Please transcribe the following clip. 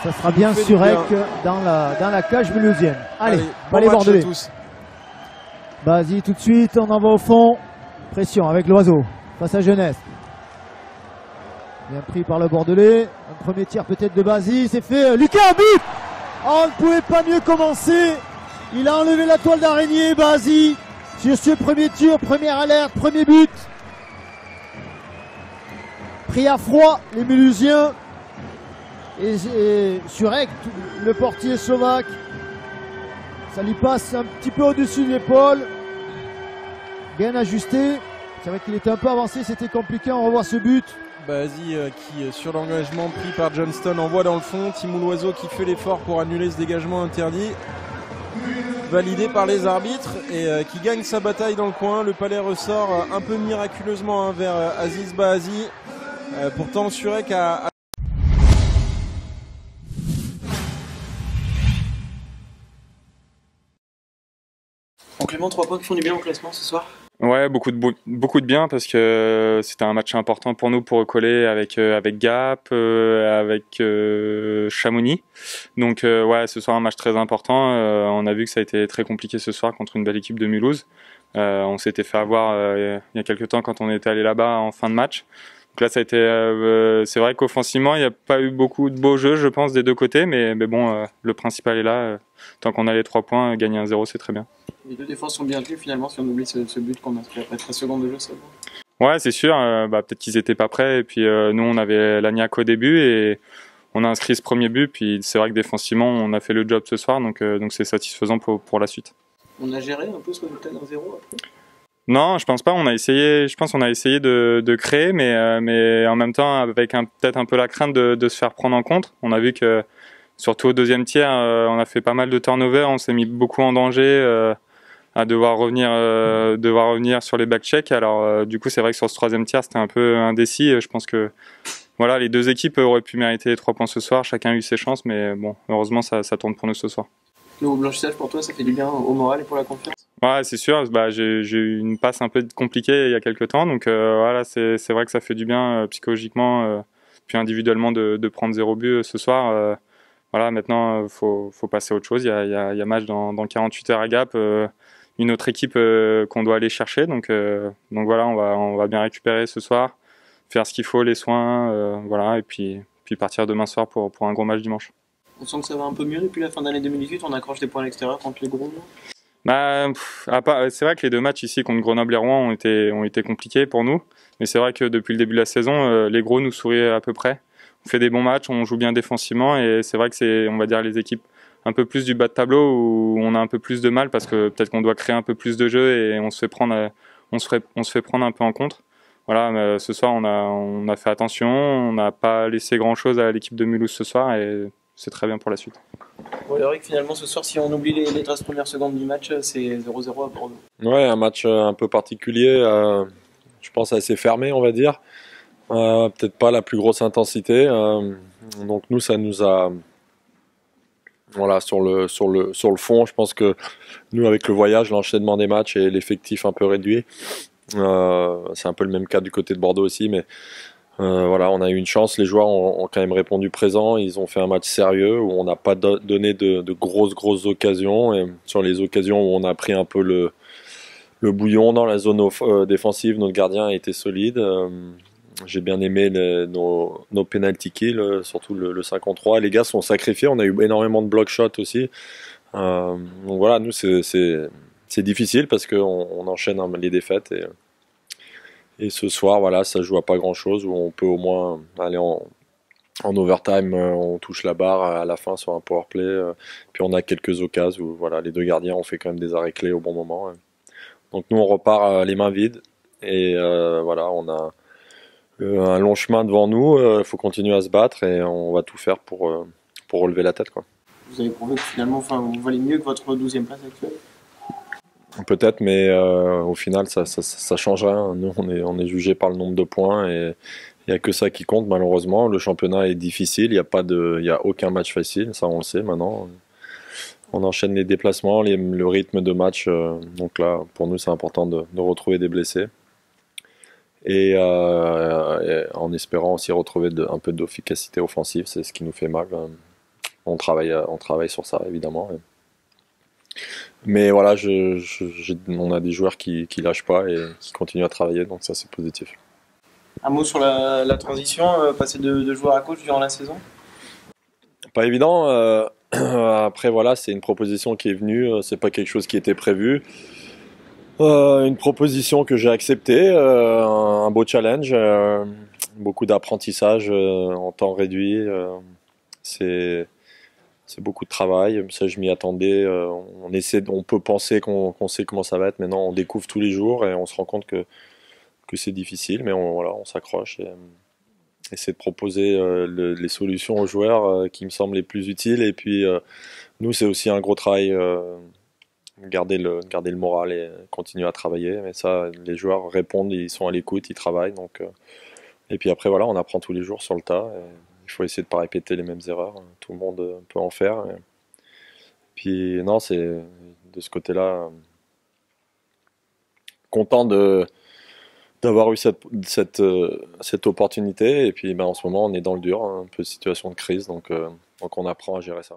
Ça sera bien Surek dans la cage mulhousienne. Allez, les Bordelais. Vas-y, tout de suite, on en va au fond. Pression avec l'Oiseau face à Jeunesse. Bien pris par le Bordelais. Un premier tir peut-être de Basile, c'est fait. Lucas, but! Oh, on ne pouvait pas mieux commencer. Il a enlevé la toile d'araignée, Basile. Sur ce premier tir, première alerte, premier but. Pris à froid, les Mulhousiens. Et Surek, le portier slovaque, ça lui passe un petit peu au-dessus de l'épaule. Bien ajusté. C'est vrai qu'il était un peu avancé, c'était compliqué. On revoit ce but. Basile qui, sur l'engagement pris par Johnston, envoie dans le fond. Timon Loiseau qui fait l'effort pour annuler ce dégagement interdit. Validé par les arbitres et qui gagne sa bataille dans le coin. Le Palais ressort un peu miraculeusement vers Aziz Bahazi. Pourtant Surek a... En Clément, 3 points qui font du bien au classement ce soir? Ouais, beaucoup de bien parce que c'était un match important pour nous pour recoller avec Gap, avec Chamonix. Donc ouais, ce soir un match très important. On a vu que ça a été très compliqué ce soir contre une belle équipe de Mulhouse. On s'était fait avoir il y a quelques temps quand on était allé là-bas en fin de match. Donc là, ça a été. C'est vrai qu'offensivement, il n'y a pas eu beaucoup de beaux jeux, je pense, des deux côtés, mais bon, le principal est là. Tant qu'on a les 3 points, gagner 1-0, c'est très bien. Les deux défenses sont bien tenues finalement si on oublie ce but qu'on a fait après 13 secondes de jeu seulement. Ouais, c'est sûr, peut-être qu'ils n'étaient pas prêts et puis nous on avait l'agnac au début et on a inscrit ce premier but, puis c'est vrai que défensivement on a fait le job ce soir, donc c'est satisfaisant pour la suite. On a géré un peu ce résultat d'1-0 après? Non, je pense pas, je pense qu'on a essayé de créer, mais en même temps avec peut-être un peu la crainte de se faire prendre en compte. On a vu que surtout au deuxième tiers, on a fait pas mal de turnover, on s'est mis beaucoup en danger, à devoir revenir sur les back-checks. Alors du coup c'est vrai que sur ce troisième tiers c'était un peu indécis. Je pense que voilà, les deux équipes auraient pu mériter les 3 points ce soir, chacun a eu ses chances, mais bon, heureusement ça tourne pour nous ce soir. Le blanchissage pour toi, ça fait du bien au moral et pour la confiance? Ouais, c'est sûr, j'ai eu une passe un peu compliquée il y a quelques temps, donc voilà, c'est vrai que ça fait du bien psychologiquement, puis individuellement de prendre 0 but ce soir. Voilà, maintenant faut passer à autre chose, il y a match dans 48 heures à Gap, une autre équipe qu'on doit aller chercher, donc voilà, on va bien récupérer ce soir, faire ce qu'il faut, les soins, voilà, et puis partir demain soir pour un gros match dimanche. On sent que ça va un peu mieux depuis la fin d'année 2018, on accroche des points à l'extérieur contre les gros. C'est vrai que les 2 matchs ici contre Grenoble et Rouen ont été compliqués pour nous, mais c'est vrai que depuis le début de la saison, les gros nous sourient à peu près. On fait des bons matchs, on joue bien défensivement et c'est vrai que c'est, on va dire, les équipes un peu plus du bas de tableau où on a un peu plus de mal parce que peut-être qu'on doit créer un peu plus de jeu et on se fait prendre un peu en contre. Voilà, ce soir on a fait attention, on n'a pas laissé grand-chose à l'équipe de Mulhouse ce soir et c'est très bien pour la suite. Bon, Eric, finalement ce soir, si on oublie les 13 premières secondes du match, c'est 0-0 à Bordeaux. Ouais, un match un peu particulier, je pense assez fermé on va dire. Peut-être pas la plus grosse intensité, donc nous ça nous a... Voilà, sur le fond, je pense que nous avec le voyage, l'enchaînement des matchs et l'effectif un peu réduit, c'est un peu le même cas du côté de Bordeaux aussi, mais voilà, on a eu une chance, les joueurs ont quand même répondu présent, ils ont fait un match sérieux où on n'a pas donné de grosses occasions, et sur les occasions où on a pris un peu le bouillon dans la zone défensive, notre gardien a été solide. J'ai bien aimé nos penalty kills, surtout le 5 contre 3. Les gars sont sacrifiés, on a eu énormément de block shots aussi. Donc voilà, nous c'est difficile parce qu'on enchaîne les défaites. Et ce soir, voilà, ça joue à pas grand chose, où on peut au moins aller en overtime, on touche la barre à la fin sur un powerplay. Puis on a quelques occasions où voilà, les 2 gardiens ont fait quand même des arrêts clés au bon moment. Donc nous on repart les mains vides. Et voilà, on a un long chemin devant nous, faut continuer à se battre et on va tout faire pour relever la tête, quoi. Vous avez prouvé que finalement, vous valez mieux que votre 12e place actuelle? Peut-être, mais au final ça change rien. Nous on est jugé par le nombre de points et il n'y a que ça qui compte malheureusement. Le championnat est difficile, il n'y a aucun match facile, ça on le sait maintenant. On enchaîne les déplacements, le rythme de match, donc là pour nous c'est important de retrouver des blessés. et en espérant aussi retrouver un peu d'efficacité offensive. C'est ce qui nous fait mal. On travaille sur ça évidemment. Mais voilà, on a des joueurs qui lâchent pas et qui continuent à travailler, donc ça c'est positif. Un mot sur la transition, passer de joueur à coach durant la saison? Pas évident. Après voilà, c'est une proposition qui est venue, c'est pas quelque chose qui était prévu. Une proposition que j'ai acceptée, un beau challenge, beaucoup d'apprentissage en temps réduit. C'est beaucoup de travail, ça je m'y attendais. On peut penser qu'on sait comment ça va être, mais non, on découvre tous les jours et on se rend compte que c'est difficile, mais voilà, on s'accroche et essaie de proposer les solutions aux joueurs qui me semblent les plus utiles. Et puis nous, c'est aussi un gros travail, garder le moral et continuer à travailler. Mais ça, les joueurs répondent, ils sont à l'écoute, ils travaillent. Donc, et puis après, voilà, on apprend tous les jours sur le tas. Il faut essayer de ne pas répéter les mêmes erreurs. Tout le monde peut en faire. Et puis non, c'est de ce côté-là content d'avoir eu cette opportunité. Et puis en ce moment, on est dans le dur, un peu situation de crise. Donc on apprend à gérer ça.